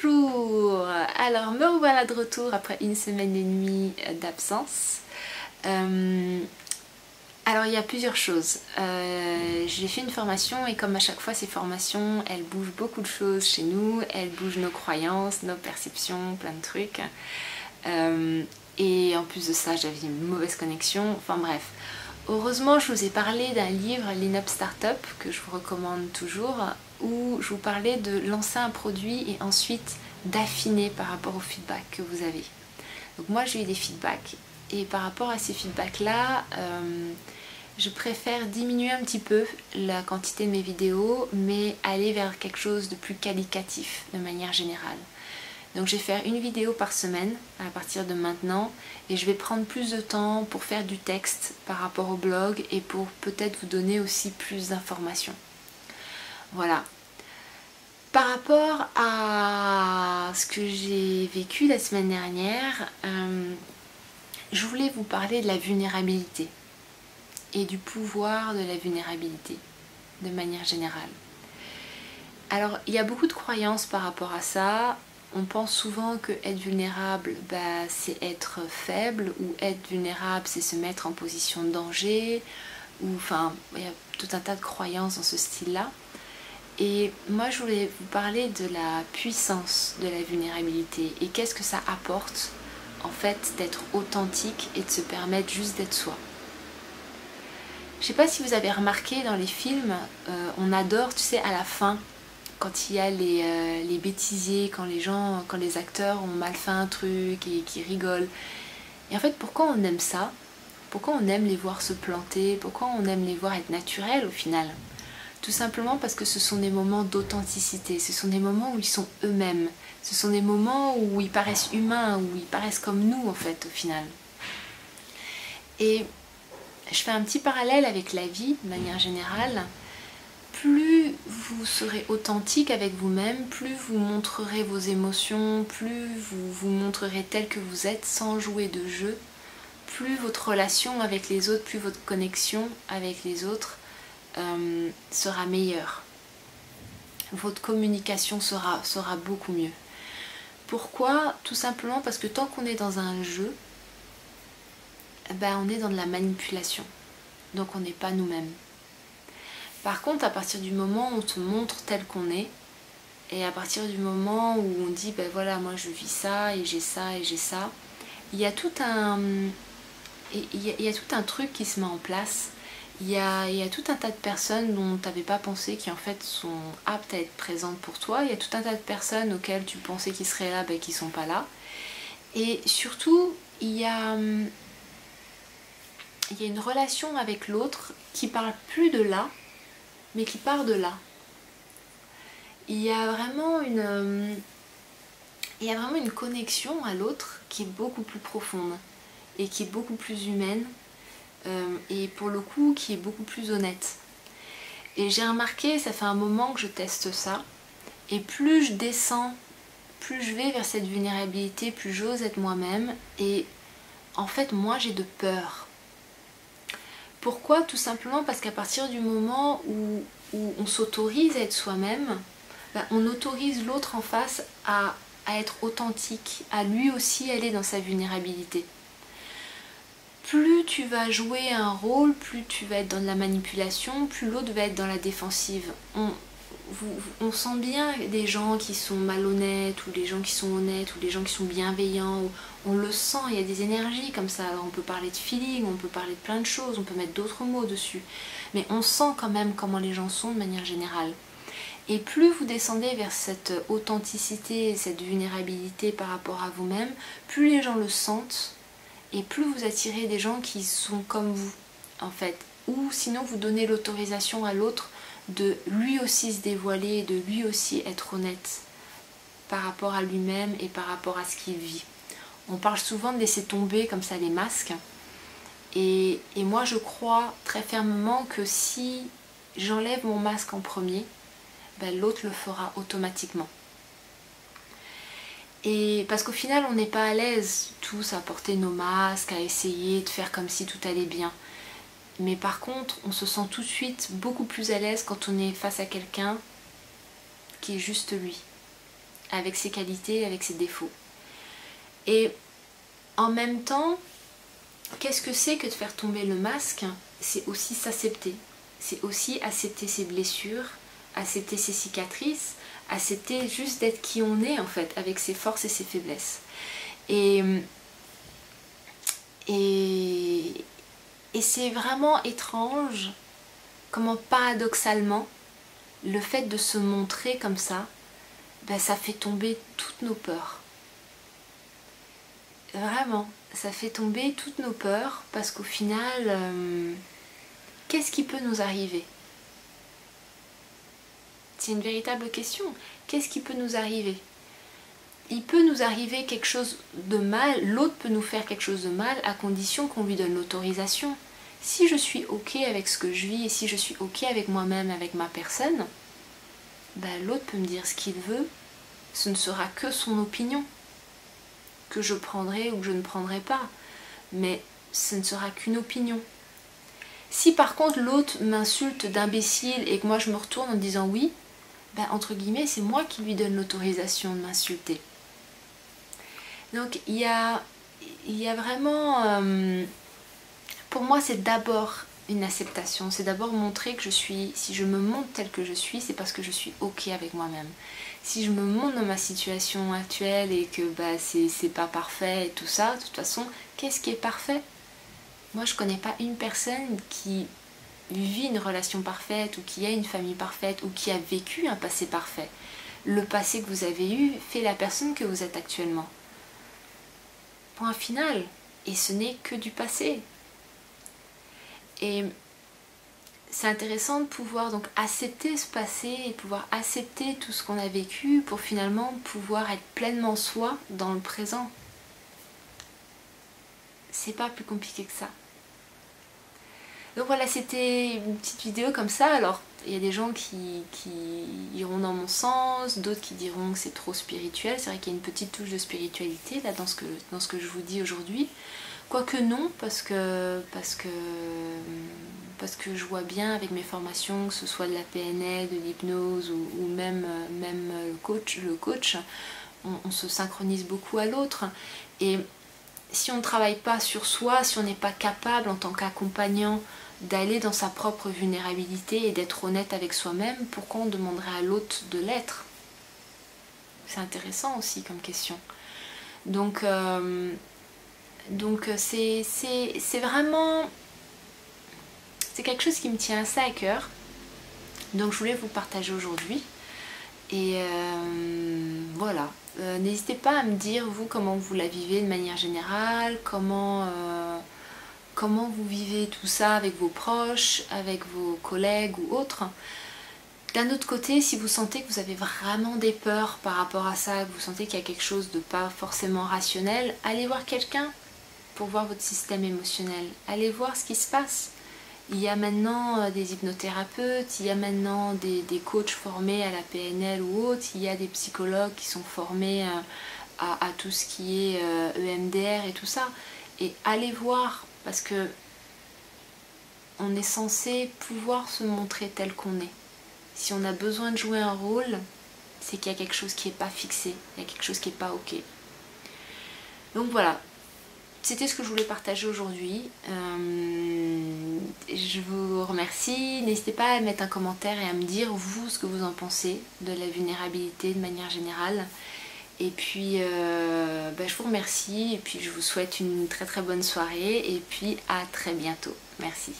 Bonjour! Alors me revoilà de retour après une semaine et demie d'absence. Alors il y a plusieurs choses. J'ai fait une formation et comme à chaque fois ces formations, elles bougent beaucoup de choses chez nous, elles bougent nos croyances, nos perceptions, plein de trucs. Et en plus de ça, j'avais une mauvaise connexion, enfin bref. Heureusement, je vous ai parlé d'un livre, Lean Up Startup, que je vous recommande toujours, où je vous parlais de lancer un produit et ensuite d'affiner par rapport au feedback que vous avez. Donc moi, j'ai eu des feedbacks et par rapport à ces feedbacks-là, je préfère diminuer un petit peu la quantité de mes vidéos, mais aller vers quelque chose de plus qualitatif de manière générale. Donc je vais faire une vidéo par semaine à partir de maintenant et je vais prendre plus de temps pour faire du texte par rapport au blog et pour peut-être vous donner aussi plus d'informations. Voilà. Par rapport à ce que j'ai vécu la semaine dernière, je voulais vous parler de la vulnérabilité et du pouvoir de la vulnérabilité de manière générale. Alors il y a beaucoup de croyances par rapport à ça. On pense souvent que être vulnérable, c'est être faible, ou être vulnérable, c'est se mettre en position de danger, ou enfin, il y a tout un tas de croyances dans ce style-là. Et moi, je voulais vous parler de la puissance de la vulnérabilité et qu'est-ce que ça apporte, en fait, d'être authentique et de se permettre juste d'être soi. Je sais pas si vous avez remarqué dans les films, on adore, tu sais, à la fin, quand il y a les bêtisiers, quand les acteurs ont mal fait un truc et qui rigolent. Et en fait, pourquoi on aime ça? Pourquoi on aime les voir se planter? Pourquoi on aime les voir être naturels au final? Tout simplement parce que ce sont des moments d'authenticité, ce sont des moments où ils sont eux-mêmes, ce sont des moments où ils paraissent humains, où ils paraissent comme nous en fait au final. Et je fais un petit parallèle avec la vie de manière générale. Plus vous serez authentique avec vous-même, plus vous montrerez vos émotions, plus vous vous montrerez tel que vous êtes sans jouer de jeu, plus votre relation avec les autres, plus votre connexion avec les autres sera meilleure. Votre communication sera beaucoup mieux. Pourquoi? Tout simplement parce que tant qu'on est dans un jeu, on est dans de la manipulation. Donc on n'est pas nous-mêmes. Par contre, à partir du moment où on te montre tel qu'on est, et à partir du moment où on dit, voilà, moi je vis ça, et j'ai ça, et j'ai ça, il y a tout un truc qui se met en place. Il y a tout un tas de personnes dont tu n'avais pas pensé qui en fait sont aptes à être présentes pour toi. Il y a tout un tas de personnes auxquelles tu pensais qu'ils seraient là, qui ne sont pas là. Et surtout, il y a une relation avec l'autre qui parle plus de là, mais qui part de là. Il y a vraiment une connexion à l'autre qui est beaucoup plus profonde et qui est beaucoup plus humaine et pour le coup qui est beaucoup plus honnête. Et j'ai remarqué, ça fait un moment que je teste ça, et plus je descends, plus je vais vers cette vulnérabilité, plus j'ose être moi-même, et en fait moi j'ai de peur. Pourquoi? Tout simplement parce qu'à partir du moment où on s'autorise à être soi-même, on autorise l'autre en face à être authentique, à lui aussi aller dans sa vulnérabilité. Plus tu vas jouer un rôle, plus tu vas être dans de la manipulation, plus l'autre va être dans la défensive. On sent bien des gens qui sont malhonnêtes, ou des gens qui sont honnêtes, ou des gens qui sont bienveillants. On le sent, il y a des énergies comme ça. Alors on peut parler de feeling, on peut parler de plein de choses, on peut mettre d'autres mots dessus. Mais on sent quand même comment les gens sont de manière générale. Et plus vous descendez vers cette authenticité, cette vulnérabilité par rapport à vous-même, plus les gens le sentent et plus vous attirez des gens qui sont comme vous en fait. Ou sinon vous donnez l'autorisation à l'autre de lui aussi se dévoiler et de lui aussi être honnête par rapport à lui-même et par rapport à ce qu'il vit. On parle souvent de laisser tomber comme ça les masques. Et moi je crois très fermement que si j'enlève mon masque en premier, l'autre le fera automatiquement. Et parce qu'au final on n'est pas à l'aise tous à porter nos masques, à essayer de faire comme si tout allait bien. Mais par contre on se sent tout de suite beaucoup plus à l'aise quand on est face à quelqu'un qui est juste lui. avec ses qualités, avec ses défauts. Et en même temps, qu'est-ce que c'est que de faire tomber le masque? C'est aussi s'accepter. C'est aussi accepter ses blessures, accepter ses cicatrices, accepter juste d'être qui on est en fait, avec ses forces et ses faiblesses. Et c'est vraiment étrange comment paradoxalement, le fait de se montrer comme ça, ben, ça fait tomber toutes nos peurs. Vraiment, ça fait tomber toutes nos peurs parce qu'au final, qu'est-ce qui peut nous arriver? C'est une véritable question. Qu'est-ce qui peut nous arriver? Il peut nous arriver quelque chose de mal, l'autre peut nous faire quelque chose de mal à condition qu'on lui donne l'autorisation. Si je suis ok avec ce que je vis et si je suis ok avec moi-même, avec ma personne, ben, l'autre peut me dire ce qu'il veut, ce ne sera que son opinion, que je prendrai ou que je ne prendrai pas, mais ce ne sera qu'une opinion. Si par contre l'autre m'insulte d'imbécile et que moi je me retourne en disant oui, ben, entre guillemets c'est moi qui lui donne l'autorisation de m'insulter. Donc il y a vraiment, pour moi c'est d'abord une acceptation, c'est d'abord montrer que je suis, si je me montre telle que je suis, c'est parce que je suis ok avec moi-même. Si je me montre dans ma situation actuelle et que bah, c'est pas parfait et tout ça, de toute façon, qu'est-ce qui est parfait? Moi je connais pas une personne qui vit une relation parfaite ou qui a une famille parfaite ou qui a vécu un passé parfait. Le passé que vous avez eu fait la personne que vous êtes actuellement. Point final. Et ce n'est que du passé. Et c'est intéressant de pouvoir donc accepter ce passé et pouvoir accepter tout ce qu'on a vécu pour finalement pouvoir être pleinement soi dans le présent. C'est pas plus compliqué que ça. Donc voilà, c'était une petite vidéo comme ça. Alors, il y a des gens qui iront dans mon sens, d'autres qui diront que c'est trop spirituel. C'est vrai qu'il y a une petite touche de spiritualité là dans ce que je vous dis aujourd'hui. Quoique non, parce que je vois bien avec mes formations, que ce soit de la PNL, de l'hypnose ou même le coach, on se synchronise beaucoup à l'autre. Et si on ne travaille pas sur soi, si on n'est pas capable en tant qu'accompagnant d'aller dans sa propre vulnérabilité et d'être honnête avec soi-même, pourquoi on demanderait à l'autre de l'être? C'est intéressant aussi comme question. Donc c'est vraiment, c'est quelque chose qui me tient assez à cœur. Donc je voulais vous partager aujourd'hui. Et voilà. N'hésitez pas à me dire vous comment vous la vivez de manière générale, comment vous vivez tout ça avec vos proches, avec vos collègues ou autres. D'un autre côté, si vous sentez que vous avez vraiment des peurs par rapport à ça, que vous sentez qu'il y a quelque chose de pas forcément rationnel, allez voir quelqu'un pour voir votre système émotionnel. Allez voir ce qui se passe. Il y a maintenant des hypnothérapeutes, il y a maintenant des coachs formés à la PNL ou autres, il y a des psychologues qui sont formés à tout ce qui est EMDR et tout ça. Et allez voir, parce que on est censé pouvoir se montrer tel qu'on est. Si on a besoin de jouer un rôle, c'est qu'il y a quelque chose qui n'est pas fixé, il y a quelque chose qui n'est pas ok. Donc voilà. C'était ce que je voulais partager aujourd'hui. Je vous remercie. N'hésitez pas à mettre un commentaire et à me dire vous ce que vous en pensez de la vulnérabilité de manière générale. Et puis je vous remercie et puis je vous souhaite une très très bonne soirée et puis à très bientôt. Merci.